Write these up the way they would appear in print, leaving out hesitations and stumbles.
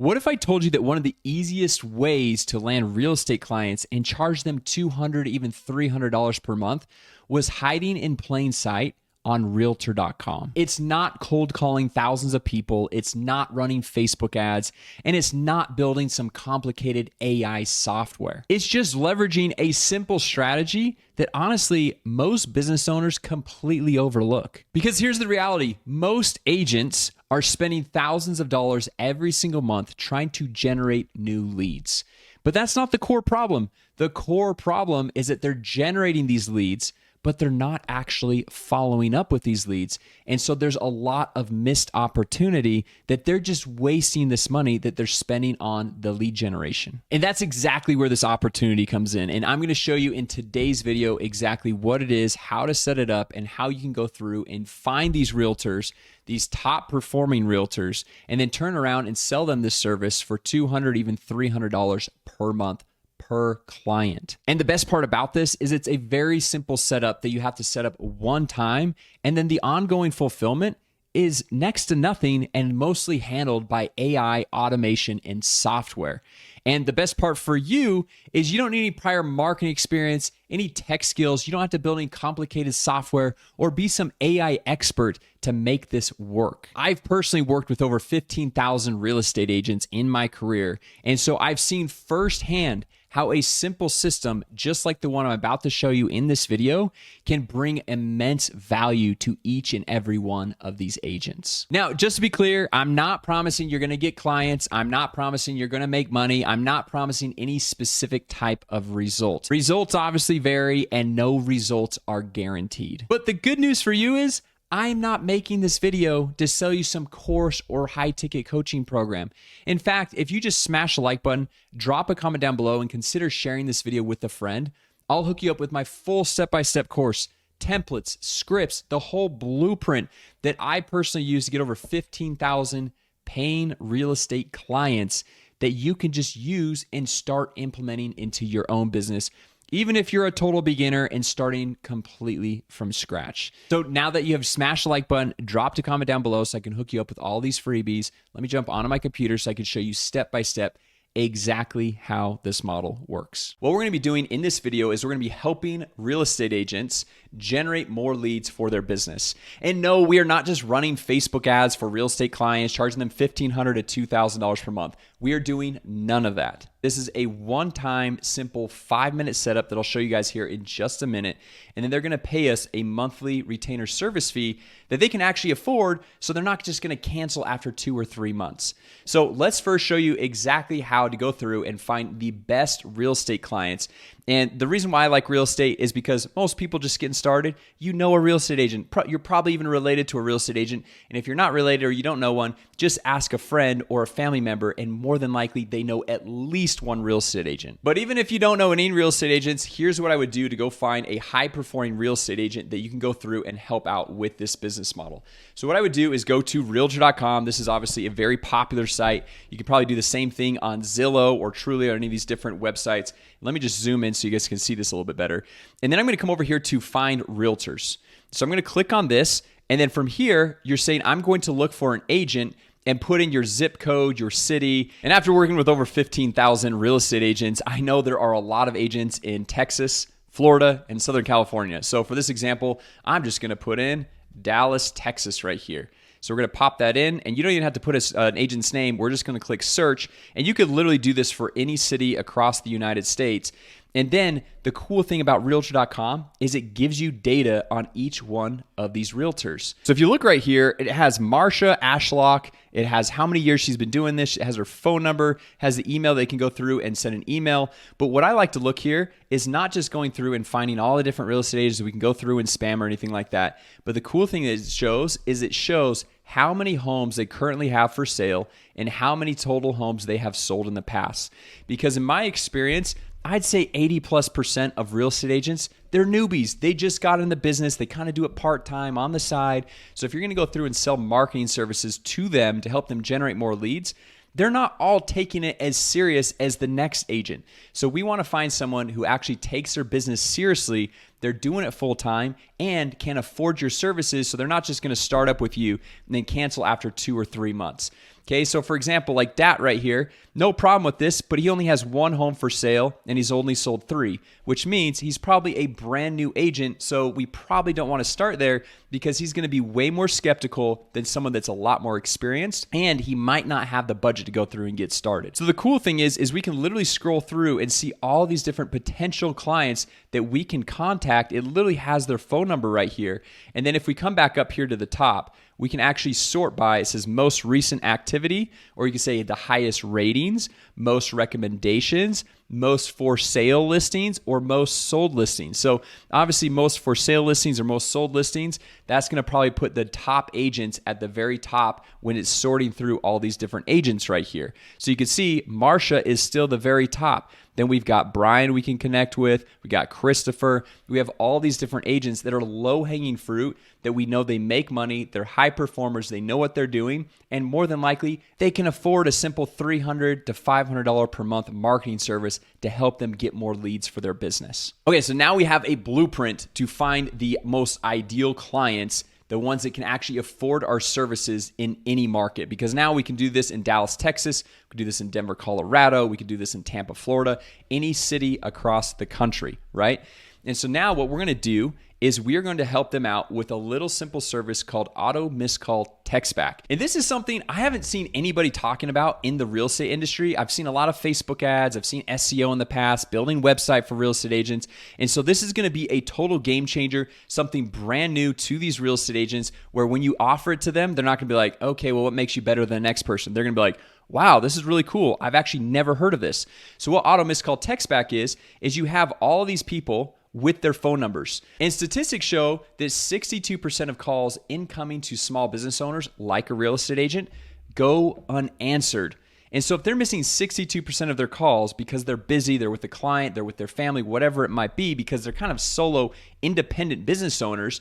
What if I told you that one of the easiest ways to land real estate clients and charge them $200, even $300 per month was hiding in plain sight on Realtor.com? It's not cold calling thousands of people, it's not running Facebook ads, and it's not building some complicated AI software. It's just leveraging a simple strategy that honestly most business owners completely overlook. Because here's the reality, most agents are spending thousands of dollars every single month trying to generate new leads. But that's not the core problem. The core problem is that they're generating these leads, but they're not actually following up with these leads. And so there's a lot of missed opportunity that they're just wasting this money that they're spending on the lead generation. And that's exactly where this opportunity comes in. And I'm going to show you in today's video exactly what it is, how to set it up, and how you can go through and find these realtors, these top performing realtors, and then turn around and sell them this service for $200, even $300 per month per client. And the best part about this is it's a very simple setup that you have to set up one time, and then the ongoing fulfillment is next to nothing and mostly handled by AI automation and software. And the best part for you is you don't need any prior marketing experience, any tech skills. You don't have to build any complicated software or be some AI expert to make this work. I've personally worked with over 15,000 real estate agents in my career. And so I've seen firsthand how a simple system, just like the one I'm about to show you in this video, can bring immense value to each and every one of these agents. Now, just to be clear, I'm not promising you're gonna get clients. I'm not promising you're gonna make money. I'm not promising any specific type of result. Results obviously vary and no results are guaranteed. But the good news for you is I'm not making this video to sell you some course or high-ticket coaching program. In fact, if you just smash the like button, drop a comment down below, and consider sharing this video with a friend, I'll hook you up with my full step-by-step course, templates, scripts, the whole blueprint that I personally use to get over 15,000 paying real estate clients that you can just use and start implementing into your own business, even if you're a total beginner and starting completely from scratch. So now that you have smashed the like button, drop a comment down below so I can hook you up with all these freebies. Let me jump onto my computer so I can show you step by step exactly how this model works. What we're gonna be doing in this video is we're gonna be helping real estate agents generate more leads for their business. And no, we are not just running Facebook ads for real estate clients, charging them $1,500 to $2,000 per month. We are doing none of that. This is a one-time, simple 5-minute setup that I'll show you guys here in just a minute. And then they're gonna pay us a monthly retainer service fee that they can actually afford, so they're not just gonna cancel after 2 or 3 months. So let's first show you exactly how to go through and find the best real estate clients. And the reason why I like real estate is because most people just getting started, you know a real estate agent. You're probably even related to a real estate agent. And if you're not related or you don't know one, just ask a friend or a family member, and more than likely they know at least one real estate agent. But even if you don't know any real estate agents, here's what I would do to go find a high-performing real estate agent that you can go through and help out with this business model. So what I would do is go to Realtor.com. This is obviously a very popular site. You could probably do the same thing on Zillow or Truly or any of these different websites. Let me just zoom in so you guys can see this a little bit better. And then I'm going to come over here to find realtors. So I'm going to click on this. And then from here, you're saying I'm going to look for an agent and put in your zip code, your city. And after working with over 15,000 real estate agents, I know there are a lot of agents in Texas, Florida, and Southern California. So for this example, I'm just going to put in Dallas, Texas right here. So we're going to pop that in, and you don't even have to put an agent's name. We're just going to click search, and you could literally do this for any city across the United States. And then the cool thing about Realtor.com is it gives you data on each one of these realtors. So if you look right here, it has Marsha Ashlock. It has how many years she's been doing this. It has her phone number, has the email they can go through and send an email. But what I like to look here is not just going through and finding all the different real estate agents that we can go through and spam or anything like that. But the cool thing that it shows how many homes they currently have for sale and how many total homes they have sold in the past. Because in my experience, I'd say 80+% of real estate agents, they're newbies. They just got in the business. They kind of do it part-time on the side. So if you're going to go through and sell marketing services to them to help them generate more leads, they're not all taking it as serious as the next agent. So we want to find someone who actually takes their business seriously they're doing it full time, and can afford your services, so they're not just going to start up with you and then cancel after 2 or 3 months. Okay, so for example, like Dat right here, no problem with this, but he only has 1 home for sale and he's only sold 3, which means he's probably a brand new agent. So we probably don't want to start there because he's going to be way more skeptical than someone that's a lot more experienced, and he might not have the budget to go through and get started. So the cool thing is we can literally scroll through and see all these different potential clients that we can contact. It literally has their phone number right here. And then if we come back up here to the top, we can actually sort by, it says most recent activity, or you can say the highest ratings, most recommendations, most for sale listings, or most sold listings. So obviously most for sale listings or most sold listings, that's going to probably put the top agents at the very top when it's sorting through all these different agents right here. So you can see Marsha is still the very top. Then we've got Brian we can connect with. We got Christopher. We have all these different agents that are low-hanging fruit that we know they make money. They're high performers. They know what they're doing. And more than likely, they can afford a simple $300 to $500 per month marketing service to help them get more leads for their business. Okay, so now we have a blueprint to find the most ideal clients, the ones that can actually afford our services in any market. Because now we can do this in Dallas, Texas. We can do this in Denver, Colorado. We can do this in Tampa, Florida, any city across the country, right? And so now what we're going to do is we are going to help them out with a little simple service called Auto Missed Call Text Back. And this is something I haven't seen anybody talking about in the real estate industry. I've seen a lot of Facebook ads. I've seen SEO in the past, building website for real estate agents. And so this is going to be a total game changer, something brand new to these real estate agents, where when you offer it to them, they're not going to be like, okay, well, what makes you better than the next person? They're going to be like, wow, this is really cool. I've actually never heard of this. So what Auto Missed Call Text Back is you have all of these people with their phone numbers. And statistics show that 62% of calls incoming to small business owners, like a real estate agent, go unanswered. And so if they're missing 62% of their calls because they're busy, they're with the client, they're with their family, whatever it might be, because they're kind of solo independent business owners,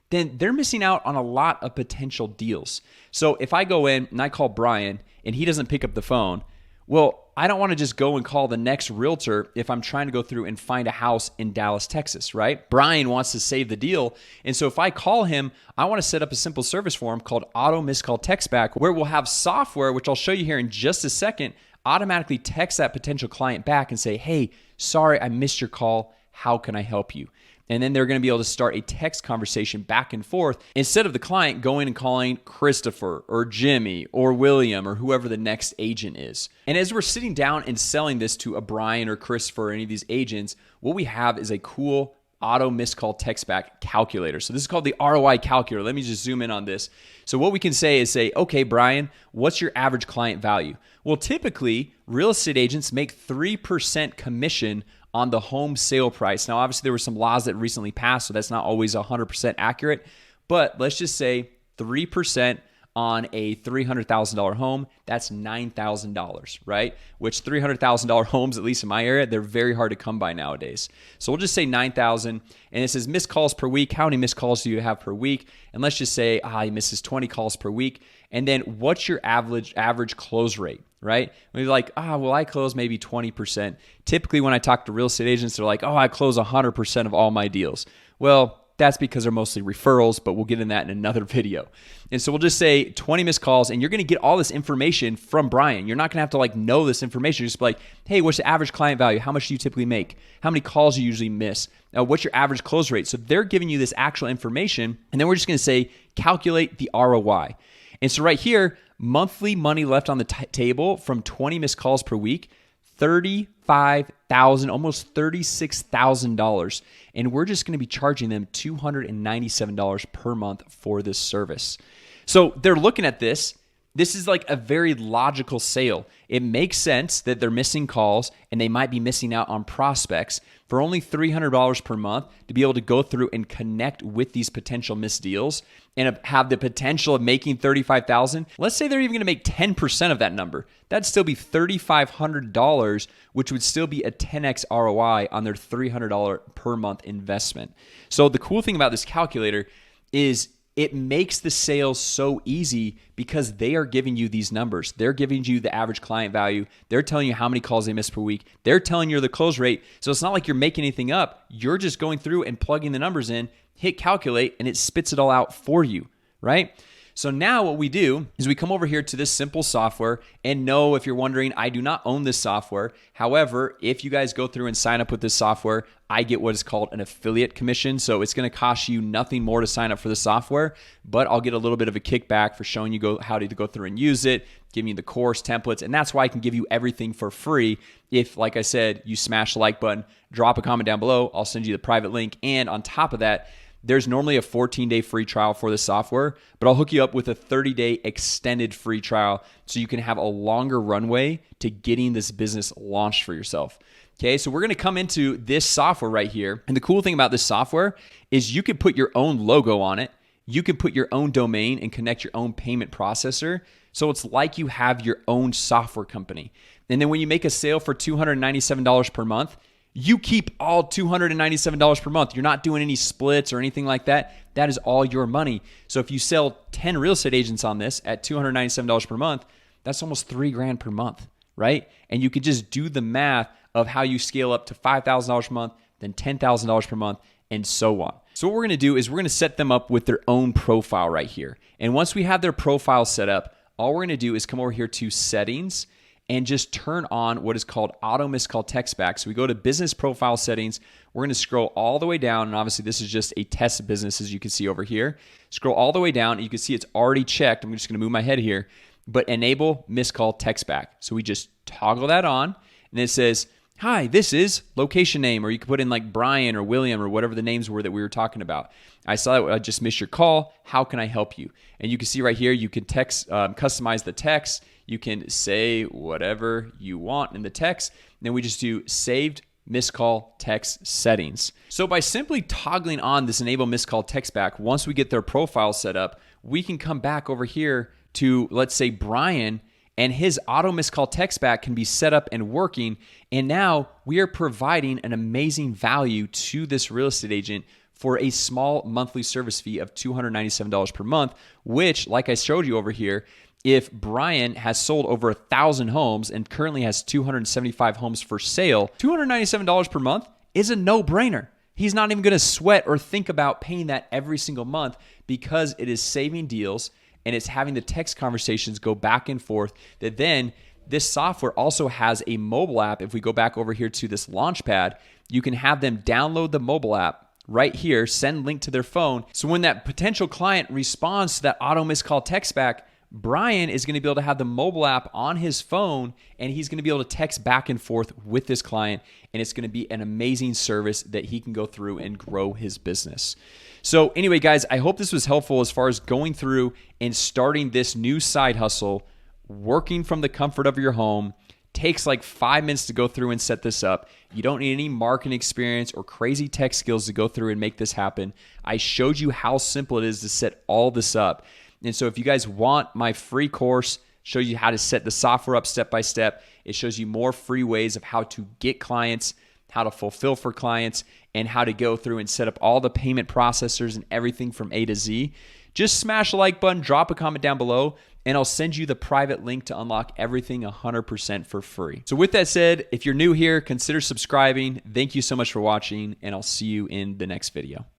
then they're missing out on a lot of potential deals. So if I go in and I call Brian and he doesn't pick up the phone, well, I don't want to just go and call the next realtor if I'm trying to go through and find a house in Dallas, Texas, right? Brian wants to save the deal. And so if I call him, I want to set up a simple service for him called Auto Missed Call Text Back, where we'll have software, which I'll show you here in just a second, automatically text that potential client back and say, hey, sorry, I missed your call. How can I help you? And then they're going to be able to start a text conversation back and forth instead of the client going and calling Christopher or Jimmy or William or whoever the next agent is. And as we're sitting down and selling this to a Brian or Christopher or any of these agents, what we have is a cool Auto Missed Call Text Back calculator. So this is called the ROI calculator. Let me just zoom in on this. So what we can say is okay, Brian, what's your average client value? Well, typically, real estate agents make 3% commission on the home sale price. Now, obviously, there were some laws that recently passed, so that's not always 100% accurate. But let's just say 3% on a $300,000 home, that's $9,000, right? Which $300,000 homes, at least in my area, they're very hard to come by nowadays. So we'll just say 9,000, and it says missed calls per week. How many missed calls do you have per week? And let's just say he misses 20 calls per week. And then what's your average close rate, right? When you're like, well, I close maybe 20%. Typically, when I talk to real estate agents, they're like, I close 100% of all my deals. Well, that's because they're mostly referrals, but we'll get in that in another video. And so we'll just say 20 missed calls, and you're going to get all this information from Brian. You're not going to have to know this information. You're just be like, hey, what's the average client value? How much do you typically make? How many calls do you usually miss? What's your average close rate? So they're giving you this actual information, and then we're just going to say, calculate the ROI. And so right here, monthly money left on the table from 20 missed calls per week, $35,000, almost $36,000. And we're just going to be charging them $297 per month for this service. So they're looking at this. This is like a very logical sale. It makes sense that they're missing calls and they might be missing out on prospects for only $300 per month to be able to go through and connect with these potential missed deals and have the potential of making $35,000. Let's say they're even going to make 10% of that number. That'd still be $3,500, which would still be a 10x ROI on their $300 per month investment. So the cool thing about this calculator is it makes the sales so easy because they are giving you these numbers. They're giving you the average client value. They're telling you how many calls they miss per week. They're telling you the close rate. So it's not like you're making anything up. You're just going through and plugging the numbers in, hit calculate, and it spits it all out for you, right? So now what we do is we come over here to this simple software, and no, if you're wondering, I do not own this software. However, if you guys go through and sign up with this software, I get what is called an affiliate commission. So it's going to cost you nothing more to sign up for the software, but I'll get a little bit of a kickback for showing you how to go through and use it, giving you the course templates, and that's why I can give you everything for free. If, like I said, you smash the like button, drop a comment down below, I'll send you the private link, and on top of that, there's normally a 14-day free trial for the software, but I'll hook you up with a 30-day extended free trial so you can have a longer runway to getting this business launched for yourself. Okay, so we're going to come into this software right here. And the cool thing about this software is you can put your own logo on it. You can put your own domain and connect your own payment processor. So it's like you have your own software company. And then when you make a sale for $297 per month, you keep all $297 per month. You're not doing any splits or anything like that. That is all your money. So if you sell 10 real estate agents on this at $297 per month, that's almost $3,000 per month, right? And you can just do the math of how you scale up to $5,000 per month, then $10,000 per month, and so on. So what we're going to do is we're going to set them up with their own profile right here. And once we have their profile set up, all we're going to do is come over here to settings and just turn on what is called auto missed call text back. So we go to business profile settings. We're going to scroll all the way down. And obviously this is just a test business, as you can see over here. Scroll all the way down and you can see it's already checked. I'm just going to move my head here, but enable missed call text back. So we just toggle that on and it says, hi, this is location name, or you can put in like Brian or William or whatever the names were that we were talking about. I saw that I just missed your call. How can I help you? And you can see right here, you can text, customize the text. You can say whatever you want in the text. Then we just do saved missed call text settings. So by simply toggling on this enable missed call text back, once we get their profile set up, we can come back over here to, let's say, Brian, and his auto missed call text back can be set up and working. And now we are providing an amazing value to this real estate agent for a small monthly service fee of $297 per month, which, like I showed you over here, if Brian has sold over 1,000 homes and currently has 275 homes for sale, $297 per month is a no-brainer. He's not even going to sweat or think about paying that every single month because it is saving deals and it's having the text conversations go back and forth. That then this software also has a mobile app. If we go back over here to this Launchpad, you can have them download the mobile app right here, send link to their phone. So when that potential client responds to that auto missed call text back, Brian is going to be able to have the mobile app on his phone and he's going to be able to text back and forth with this client, and it's going to be an amazing service that he can go through and grow his business. So anyway, guys, I hope this was helpful as far as going through and starting this new side hustle, working from the comfort of your home. Takes like 5 minutes to go through and set this up. You don't need any marketing experience or crazy tech skills to go through and make this happen. I showed you how simple it is to set all this up. And so if you guys want my free course, shows you how to set the software up step by step. It shows you more free ways of how to get clients, how to fulfill for clients, and how to go through and set up all the payment processors and everything from A to Z. Just smash the like button, drop a comment down below, and I'll send you the private link to unlock everything 100% for free. So with that said, if you're new here, consider subscribing. Thank you so much for watching, and I'll see you in the next video.